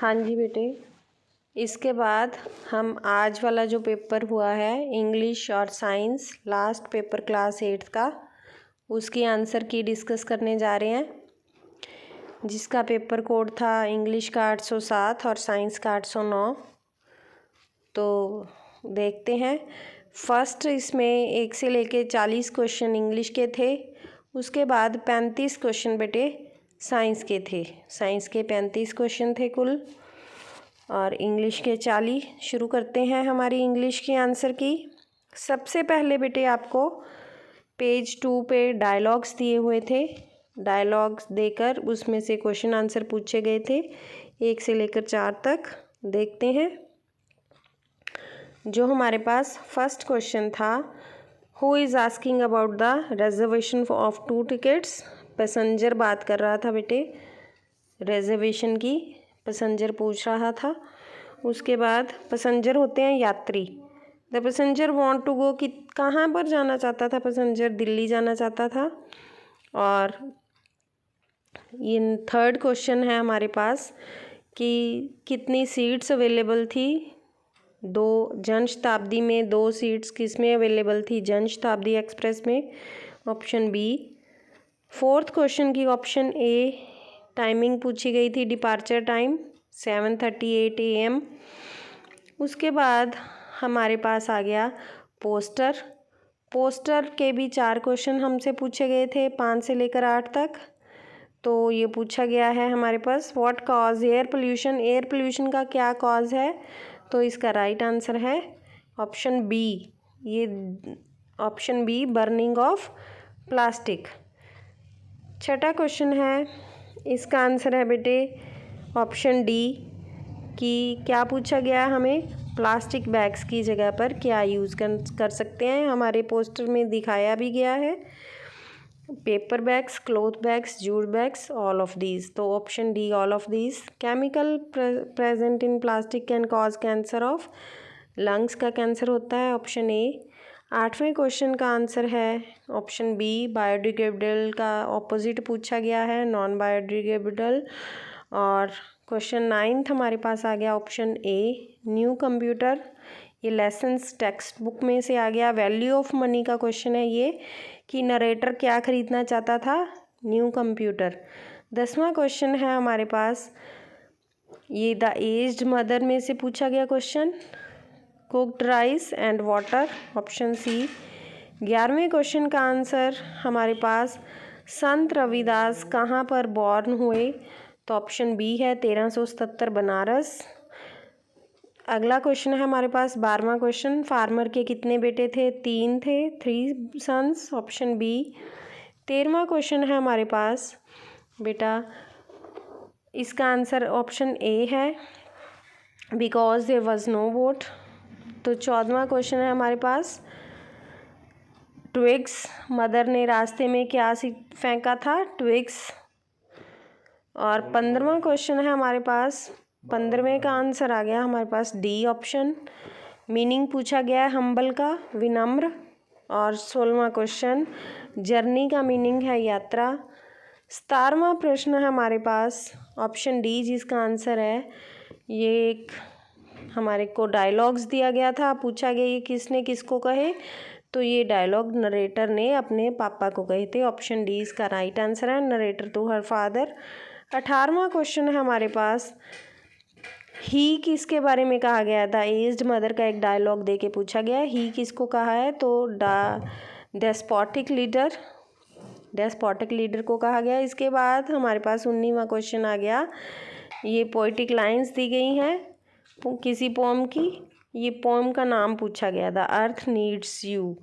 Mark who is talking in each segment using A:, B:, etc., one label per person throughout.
A: हाँ जी बेटे, इसके बाद हम आज वाला जो पेपर हुआ है इंग्लिश और science last paper class 8th का, उसकी आंसर की डिस्कस करने जा रहे हैं, जिसका पेपर कोड था इंग्लिश का 807 और साइंस का 809। तो देखते हैं। फर्स्ट इसमें 1 से लेके 40 क्वेश्चन इंग्लिश के थे। उसके बाद 35 क्वेश्चन बेटे साइंस के थे। साइंस के 35 क्वेश्चन थे कुल और इंग्लिश के 40। शुरू करते हैं हमारी इंग्लिश के आंसर की। सबसे पहले बेटे आपको पेज 2 पे डायलॉग्स दिए हुए थे। डायलॉग्स देकर उसमें से क्वेश्चन आंसर पूछे गए थे 1 से लेकर 4 तक। देखते हैं। जो हमारे पास फर्स्ट क्वेश्चन था, who is asking about the reservation of 2 tickets. Passenger बात कर रहा था बेटे रिजर्वेशन की, पैसेंजर पूछ रहा था। उसके बाद पैसेंजर होते हैं यात्री। The passenger want to go, कि कहाँ पर जाना चाहता था पैसेंजर, दिल्ली जाना चाहता था। और ये थर्ड क्वेश्चन है हमारे पास कि कितनी सीट्स अवेलेबल थी। 2 जनशताब्दी में 2 सीट्स किस में अवेलेबल थी, जनशताब्दी एक्सप्रेस में, ऑप्शन बी। फोर्थ क्वेश्चन की ऑप्शन ए टाइमिंग पूछी गई थी, डिपार्चर टाइम 7:38 AM। उसके बाद हमारे पास आ गया पोस्टर। पोस्टर के भी 4 क्वेश्चन हमसे पूछे गए थे 5 से लेकर 8 तक। तो ये पूछा गया है हमारे पास, what cause air pollution, air pollution का क्या कॉज है। तो इसका राइट आंसर है ऑप्शन बी। ये option B, burning of plastic. छठा क्वेश्चन है, इसका आंसर है बेटे ऑप्शन डी, कि क्या पूछा गया हमें, प्लास्टिक बैग्स की जगह पर क्या यूज़ कर सकते हैं। हमारे पोस्टर में दिखाया भी गया है, paper bags, cloth bags, jute bags, all of these. तो option D, all of these. Chemical present in plastic can cause cancer of lungs का कैंसर होता है, ऑप्शन ए। 8वें क्वेश्चन का आंसर है ऑप्शन बी, बायोडिग्रेडेबल का opposite पूछा गया है, नॉन बायोडिग्रेडेबल। और क्वेश्चन 9th हमारे पास आ गया ऑप्शन ए, न्यू कंप्यूटर। ये लेसन्स टेक्स्ट बुक में से आ गया। वैल्यू ऑफ मनी का क्वेश्चन है ये, कि नरेटर क्या खरीदना चाहता था, न्यू कंप्यूटर। 10वां क्वेश्चन है हमारे पास, ये द एज्ड मदर में से पूछा गया question, cooked rice and water, option C. 11वें क्वेश्चन का आंसर हमारे पास, संत रविदास कहाँ पर बॉर्न हुए, तो ऑप्शन बी है 1377 बनारस। अगला क्वेश्चन है हमारे पास 12वां क्वेश्चन, फार्मर के कितने बेटे थे, 3 थे, 3 सन्स, ऑप्शन बी। 13वां क्वेश्चन है हमारे पास बेटा, इसका आंसर ऑप्शन ए है, because there was no vote. तो 14वां क्वेश्चन है हमारे पास, ट्विग्स, मदर ने रास्ते में क्या फेंका था, ट्विग्स। और 15वां क्वेश्चन है हमारे पास, 15वें का आंसर आ गया हमारे पास डी ऑप्शन, मीनिंग पूछा गया है हम्बल का, विनम्र। और 16वां क्वेश्चन, जर्नी का मीनिंग है यात्रा। 17वां प्रश्न है हमारे पास ऑप्शन डी, जिसका आंसर है, ये एक हमारे को डायलॉग्स दिया गया था, पूछा गया ये किसने किसको कहे, तो ये डायलॉग नरेटर ने अपने पापा को कहे थे, ऑप्शन डी इसका राइट आंसर है, नरेटर टू हर फादर। 18वां क्वेश्चन है हमारे पास, ही किसके बारे में कहा गया था, एज्ड मदर का एक डायलॉग दे के पूछा गया, ही किसको कहा है, तो डेस्पोटिक लीडर, डेस्पोटिक लीडर को कहा गया। इसके बाद हमारे पास 19वां क्वेश्चन आ गया, ये पोइटिक लाइंस दी गई हैं किसी पोम की, ये पोम का नाम पूछा गया, the earth needs you,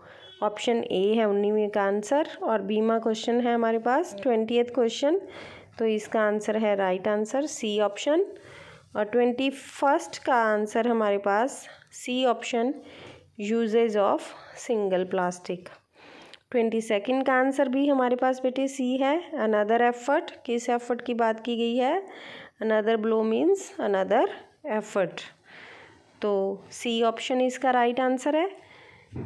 A: option A है 19वें का आंसर। और 20वां क्वेश्चन है हमारे पास 20th क्वेश्चन, तो इसका आंसर है राइट आंसर सी ऑप्शन। और 21st का आंसर हमारे पास C option, uses of single plastic. 22nd का आंसर भी हमारे पास बेटे सी है, अनदर एफर्ट, किस एफर्ट की बात की गई है, another blow means another effort. तो सी ऑप्शन इसका राइट आंसर है।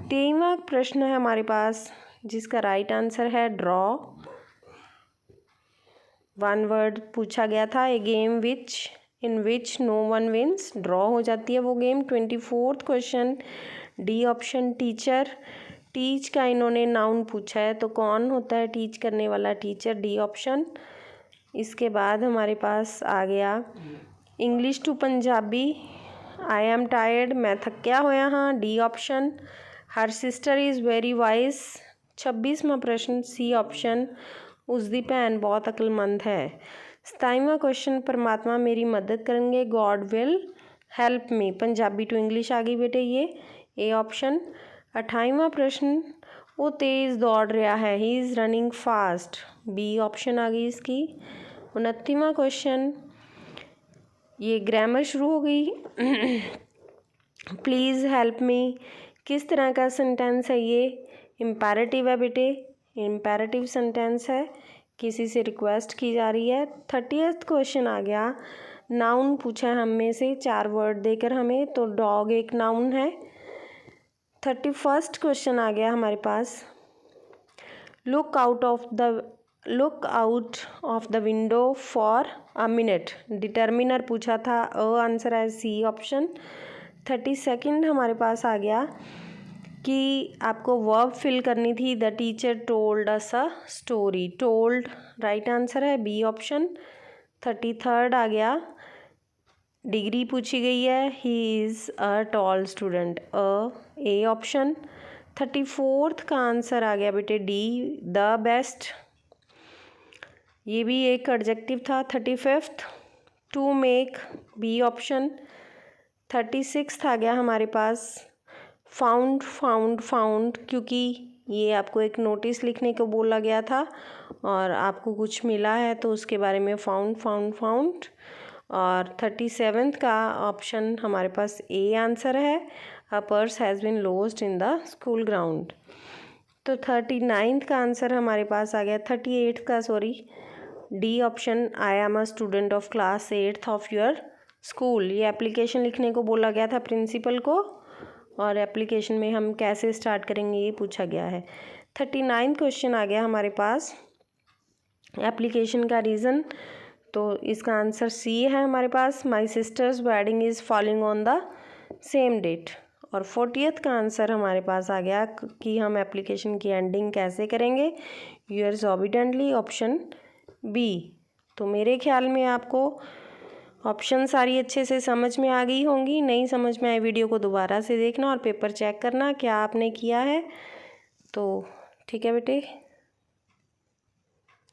A: 23वां प्रश्न है हमारे पास, जिसका राइट आंसर है ड्रॉ। 1 वर्ड पूछा गया था, a game which in which no one wins, draw हो जाती है वो game. 24th question, D option teacher. Teach का इन्होंने नाउन पूछा है, तो कौन होता है टीच करने वाला? Teacher, D option. इसके बाद हमारे पास आ गया English to Punjabi, I am tired, मैं थक्या होया हाँ, D option. Her sister is very wise, 26वां प्रश्न, सी ऑप्शन, उसकी भैन बहुत अक्लमंद है। 27वां क्वेश्चन, परमात्मा मेरी मदद करेंगे, God will help me, Punjabi to English आ गई बेटे ये, ए ऑप्शन। 28वां प्रश्न, वो तेज़ दौड़ रहा है, he is running fast, B option आ गई इसकी। 29वां क्वेश्चन, ये ग्रामर शुरू हो गई। प्लीज़ हेल्प मी, किस तरह का सेंटेंस है ये? इम्पेरेटिव है बेटे, इम्पेरेटिव सेंटेंस है, किसी से रिक्वेस्ट की जा रही है। 30th क्वेश्चन आ गया, नाउन पूछा है हम में से, 4 वर्ड देकर हमें, तो डॉग एक नाउन है। 31st क्वेश्चन आ गया हमारे पास, look out of the window for a minute, determiner पूछा था, आंसर है सी ऑप्शन। 32nd हमारे पास आ गया कि आपको वर्ब फिल करनी थी, the teacher told us a story, told right answer है, बी ऑप्शन। 33rd आ गया, डिग्री पूछी गई है, he is a tall student, A option. 34th का आंसर आ गया बेटे डी, द बेस्ट, ये भी एक एडजेक्टिव था। 35th, to make, B option. 36th आ गया हमारे पास, फाउंड फाउंड फाउंड, क्योंकि ये आपको एक नोटिस लिखने को बोला गया था और आपको कुछ मिला है तो उसके बारे में फाउंड फाउंड फाउंड। और 37th का ऑप्शन हमारे पास ए आंसर है, a purse has been lost in the school ground. तो 39th का आंसर हमारे पास आ गया, 38th का sorry, D option, I am a student of class 8th of your school. ये एप्लीकेशन लिखने को बोला गया था प्रिंसिपल को, और एप्लीकेशन में हम कैसे स्टार्ट करेंगे ये पूछा गया है। 39th क्वेश्चन आ गया हमारे पास, एप्लीकेशन का रीज़न, तो इसका आंसर सी है हमारे पास, my sister's wedding is falling on the same date. और 40th का आंसर हमारे पास आ गया कि हम एप्लीकेशन की एंडिंग कैसे करेंगे, यूअर्स ऑबिडेंटली, ऑप्शन बी। तो मेरे ख्याल में आपको ऑप्शन सारी अच्छे से समझ में आ गई होंगी, नहीं समझ में आई वीडियो को दोबारा से देखना और पेपर चेक करना क्या आपने किया है। तो ठीक है बेटे।